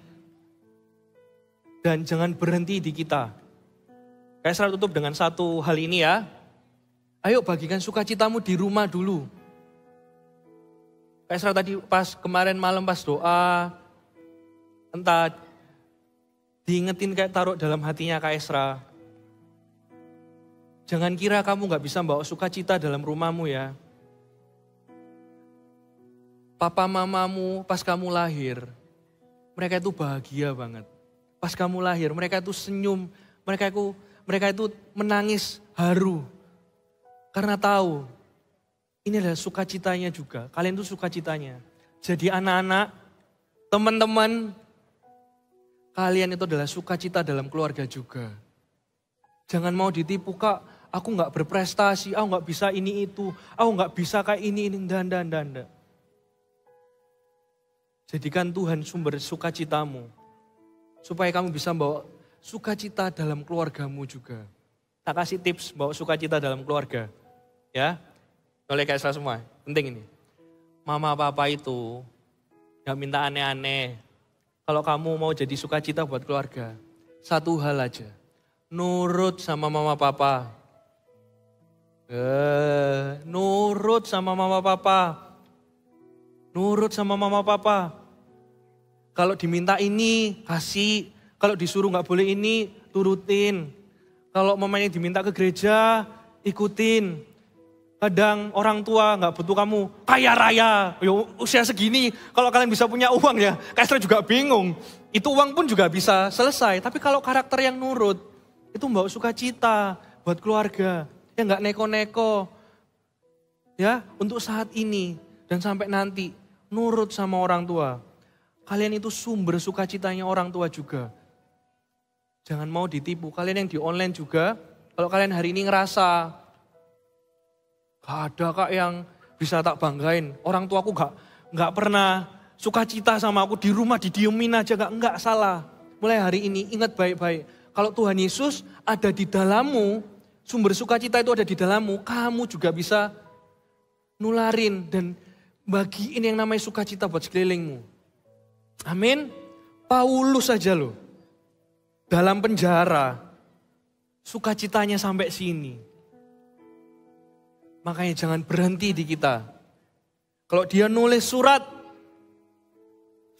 Dan jangan berhenti di kita. Kaisar tutup dengan satu hal ini ya. Ayo bagikan sukacitamu di rumah dulu. Kaisar tadi pas kemarin malam pas doa, entah diingetin kayak taruh dalam hatinya Kaisra. Jangan kira kamu gak bisa bawa sukacita dalam rumahmu ya. Papa mamamu pas kamu lahir, mereka itu bahagia banget. Pas kamu lahir, mereka itu senyum, mereka itu menangis haru. Karena tahu, ini adalah sukacitanya juga. Kalian itu sukacitanya. Jadi anak-anak, teman-teman, kalian itu adalah sukacita dalam keluarga juga. Jangan mau ditipu, Kak, aku gak berprestasi, aku gak bisa ini itu, aku gak bisa kayak ini, dan. Jadikan Tuhan sumber sukacitamu. Supaya kamu bisa bawa sukacita dalam keluargamu juga. Tak kasih tips bawa sukacita dalam keluarga. Ya, oleh Kaisra semua, penting ini. Mama papa itu gak minta aneh-aneh. Kalau kamu mau jadi sukacita buat keluarga, satu hal aja. Nurut sama mama papa. Nurut sama mama papa. Nurut sama mama papa. Kalau diminta ini, kasih. Kalau disuruh gak boleh ini, turutin. Kalau mamanya diminta ke gereja, ikutin. Kadang orang tua gak butuh kamu kaya raya. Yo, usia segini, kalau kalian bisa punya uang ya, Kaisra juga bingung. Itu uang pun juga bisa selesai. Tapi kalau karakter yang nurut, itu membawa sukacita buat keluarga. Yang gak neko-neko. Ya, untuk saat ini dan sampai nanti. Nurut sama orang tua. Kalian itu sumber sukacitanya orang tua juga. Jangan mau ditipu. Kalian yang di online juga, kalau kalian hari ini ngerasa, gak ada Kak yang bisa tak banggain. Orang tuaku gak pernah sukacita sama aku, di rumah didiemin aja, enggak salah. Mulai hari ini ingat baik-baik. Kalau Tuhan Yesus ada di dalammu, sumber sukacita itu ada di dalammu, kamu juga bisa nularin dan bagiin yang namanya sukacita buat sekelilingmu. Amin. Paulus saja loh. Dalam penjara. Sukacitanya sampai sini. Makanya jangan berhenti di kita. Kalau dia nulis surat.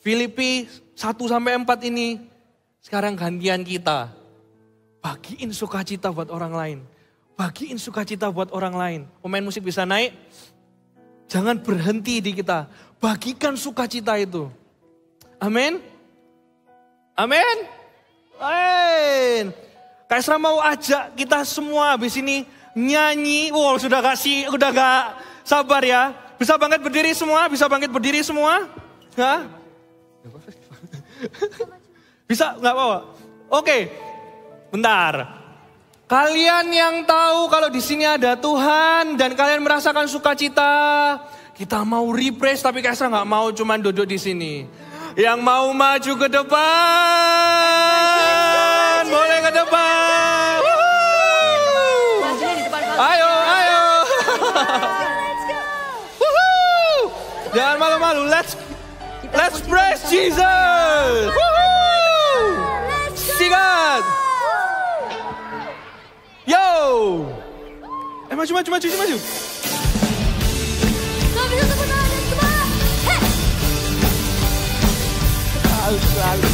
Filipi 1-4 ini. Sekarang gantian kita. Bagiin sukacita buat orang lain. Bagiin sukacita buat orang lain. Pemain musik bisa naik. Jangan berhenti di kita. Bagikan sukacita itu. Amin. Amin. Amin. Kaisra mau ajak kita semua habis ini nyanyi. Wow, udah gak sabar ya. Bisa bangkit berdiri semua? Bisa bangkit berdiri semua? Hah? Bisa nggak apa-apa? Oke, bentar. Kalian yang tahu kalau di sini ada Tuhan dan kalian merasakan sukacita, kita mau refresh tapi Kaisra nggak mau cuman duduk di sini. Yang mau maju ke depan, boleh ke depan. Ayo, ayo. Jangan malu-malu. Let's praise Jesus. Sikat. Yo. Maju. Gak bisa tepuk tangan dan semangat. Selalu.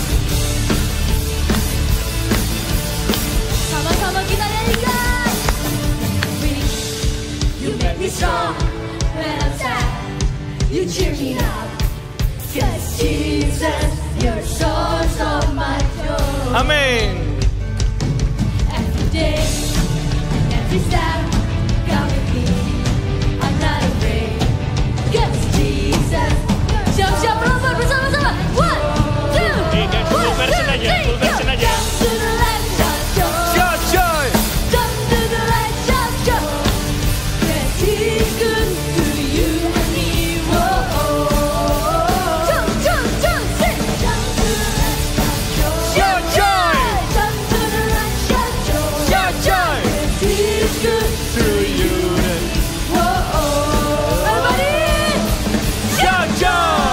Sama-sama kita nyanyikan. You make me strong when I'm sad. You cheer me up. 'Cause Jesus, you're source of my joy. Amin. Every day and every step, come with me. I'm not afraid. 'Cause Jesus, Siap-siap melompat bersama-sama. 1, 2, 1, 2, 3, go. jump to the left, shout joy. Shout joy. Jump to the right, shout joy. 'Cause He's good to you and me. Whoa. Jump, sing. Jump to the left, shout joy. Shout joy. Jump to the right, shout joy. Shout joy. 'Cause He's good To you. Whoa. Everybody. Shout joy.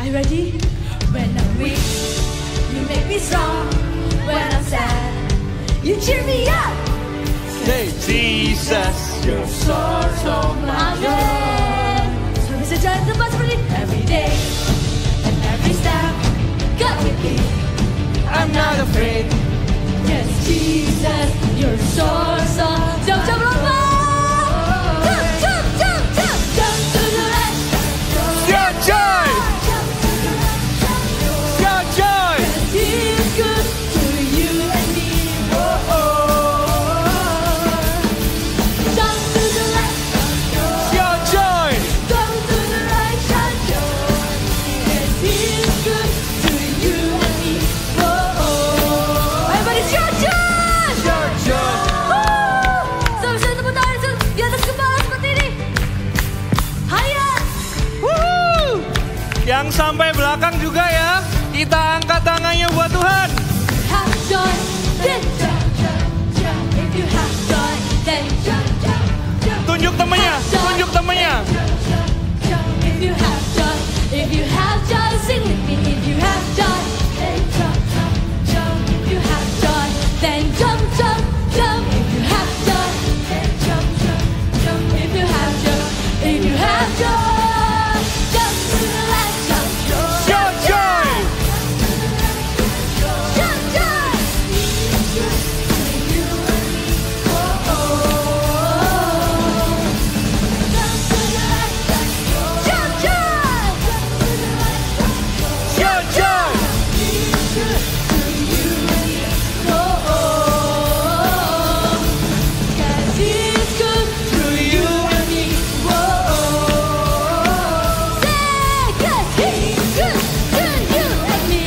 Are you ready? When I'm weak, you make me strong. When I'm sad, you cheer me up. Hey Jesus, your source of my Amen. So bisa jalan tempat seperti every day and every step. Come with me, I'm not afraid. yes Jesus, your source of Jump lompat. Jump. Jump to the left, Shout joy. jump to the left, Shout joy. He's good to you and me. Jump to the left, Shout joy. jump to the right, shout joy. Yes, He's good to you and me. Everybody shout joy. Shout joy. Sama-sama tepuk tangan di atas kepala seperti ini. Haya. Woo! Yang sampai belakang juga ya. Kita angkat tangannya buat Tuhan. Have joy, then jump, jump, jump. If you have joy, then jump, jump, jump. Tunjuk temennya, tunjuk temennya. Jump, jump, jump. If you have joy, sing with me. If you have joy, then jump, jump, jump. If you have joy, then jump, jump, jump. If you have joy, then jump, jump, jump. If you have joy, jump to the left, jump joy. Shout joy. Jump, jump. Jump, jump. Shout joy.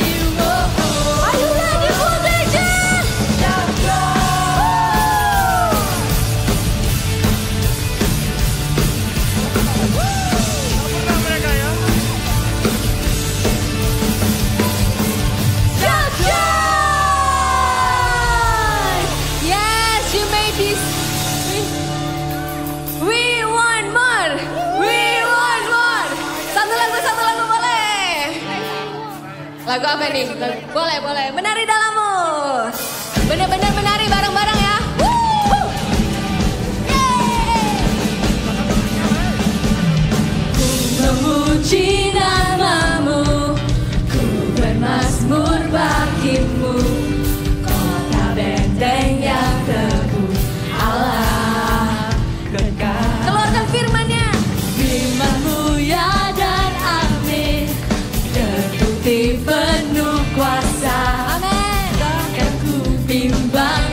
Are you ready for this? Pernah mereka ya? Shout joy! Yes, you made this. We want more. We want more. Satu lagu boleh. Lagu apa nih? Boleh. Menari dalammu. Benar-benar menari bareng-bareng ya. Woo! Yeay! Memuji namamu, ku bermazmur bagimu, kota benteng yang teguh, Allah kekal. Keluarkan firman-Nya. Firman-Mu ya dan amin, terbukti penuh kuasa, Amin. takkan ku bimbang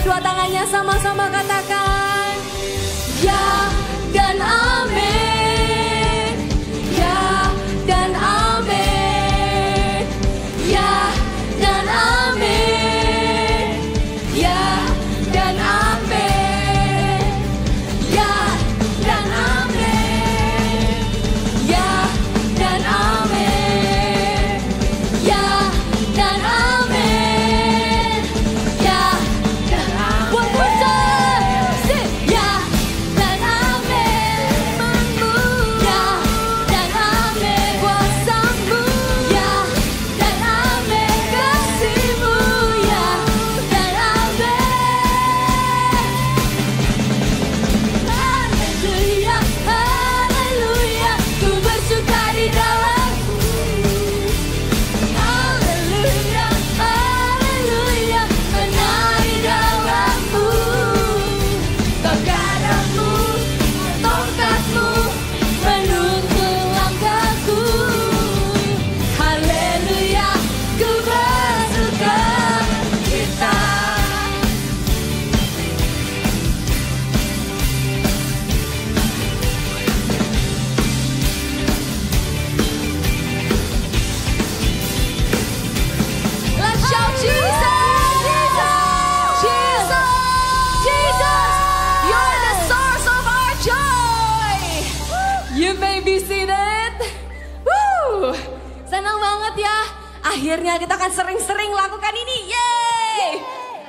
kedua tangannya sama-sama katakan ya dan amin. Ya dan amin. Ya dan amin. Ya dan amin. Ya dan amin. Ya dan amin. Ya dan amin. Ya dan amin. One more time. Sing. Ya dan amin. Ya dan amin. Kuasamu. Ya dan amin. Kasihmu. Ya dan amin. Haleluya, haleluya, ku bersuka di dalammu. Haleluya, haleluya, menari dalammu. Tongkatmu, tongkatmu, menuntun langkahku. Haleluya, ku bersuka cita. Let's shout Jesus! Jesus! Jesus! You're the source of our joy! You may be seated. Woo! Senang banget ya. Akhirnya kita akan sering-sering lakukan ini. Yeay!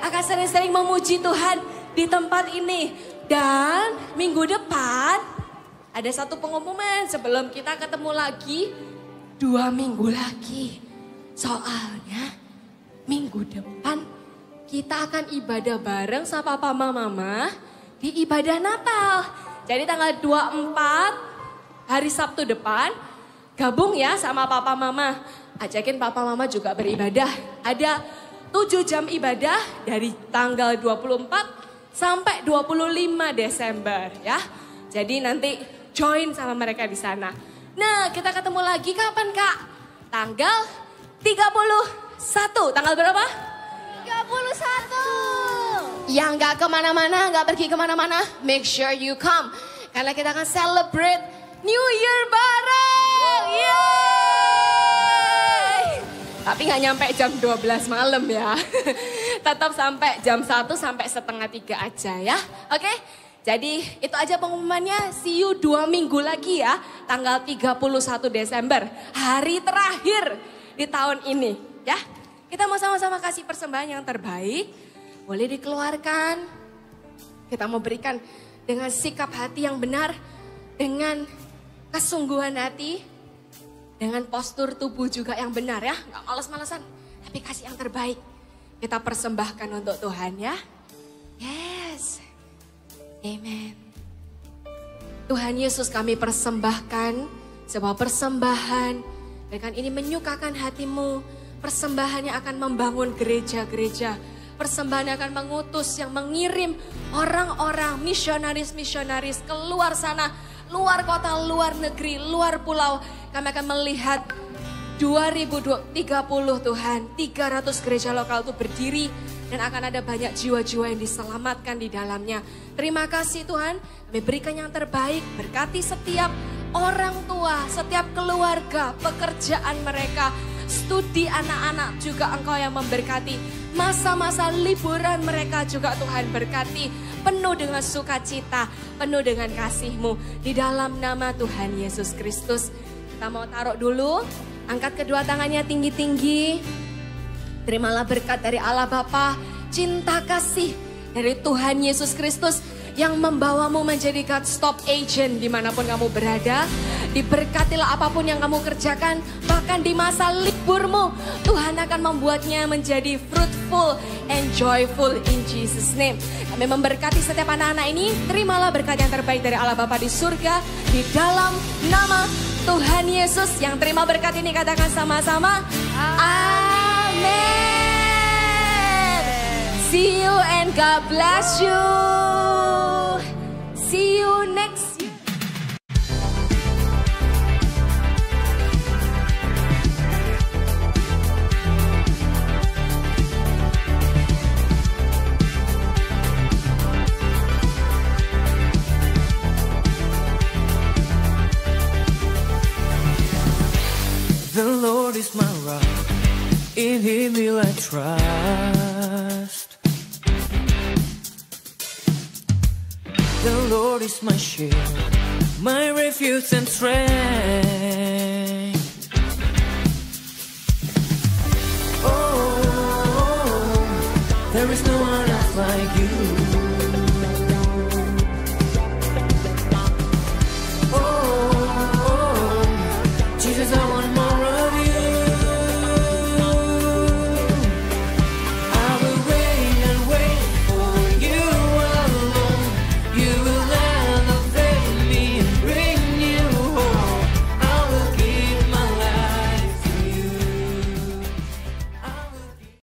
Akan sering-sering memuji Tuhan di tempat ini. Dan minggu depan ada satu pengumuman sebelum kita ketemu lagi 2 minggu lagi. Soalnya minggu depan kita akan ibadah bareng sama papa mama di ibadah Natal. Jadi tanggal 24 hari Sabtu depan gabung ya sama papa mama. Ajakin papa mama juga beribadah. Ada 7 jam ibadah dari tanggal 24 sampai 25 Desember ya. Jadi nanti join sama mereka di sana. Nah, kita ketemu lagi kapan, Kak? Tanggal 31. Tanggal berapa? 31. Yang nggak kemana-mana, nggak pergi kemana-mana, make sure you come. Karena kita akan celebrate New Year bareng. Yeay! Tapi nggak nyampe jam 12 malam ya. Tetap sampai jam 1 sampai setengah 3 aja ya. Oke? Jadi itu aja pengumumannya. See you 2 minggu lagi ya. Tanggal 31 Desember. Hari terakhir di tahun ini ya. Kita mau sama-sama kasih persembahan yang terbaik. Boleh dikeluarkan. Kita mau berikan dengan sikap hati yang benar. Dengan kesungguhan hati. Dengan postur tubuh juga yang benar ya. Gak males-malesan. Tapi kasih yang terbaik. Kita persembahkan untuk Tuhan ya. Yes. Amen. Tuhan Yesus, kami persembahkan sebuah persembahan. Dengan ini menyukakan hatimu. Persembahan yang akan membangun gereja-gereja. Persembahan yang akan mengutus, yang mengirim orang-orang misionaris-misionaris keluar sana. Luar kota, luar negeri, luar pulau. Kami akan melihat 2030 Tuhan. 300 gereja lokal itu berdiri. Dan akan ada banyak jiwa-jiwa yang diselamatkan di dalamnya. Terima kasih Tuhan. Kami berikan yang terbaik. Berkati setiap orang tua, setiap keluarga, pekerjaan mereka. Studi anak-anak juga Engkau yang memberkati. Masa-masa liburan mereka juga Tuhan berkati. Penuh dengan sukacita, penuh dengan kasih-Mu. Di dalam nama Tuhan Yesus Kristus. Kita mau taruh dulu. Angkat kedua tangannya tinggi-tinggi. Terimalah berkat dari Allah Bapa, cinta kasih dari Tuhan Yesus Kristus yang membawamu menjadi God's top agent dimanapun kamu berada. Diberkatilah apapun yang kamu kerjakan, bahkan di masa liburmu Tuhan akan membuatnya menjadi fruitful and joyful in Jesus name. Kami memberkati setiap anak-anak ini. Terimalah berkat yang terbaik dari Allah Bapa di surga di dalam nama Tuhan Yesus. Yang terima berkat ini katakan sama-sama amin. See you and God bless you. See you next year. The Lord is my rock, in Him will I trust. The Lord is my shield, my refuge and strength. Oh, there is no one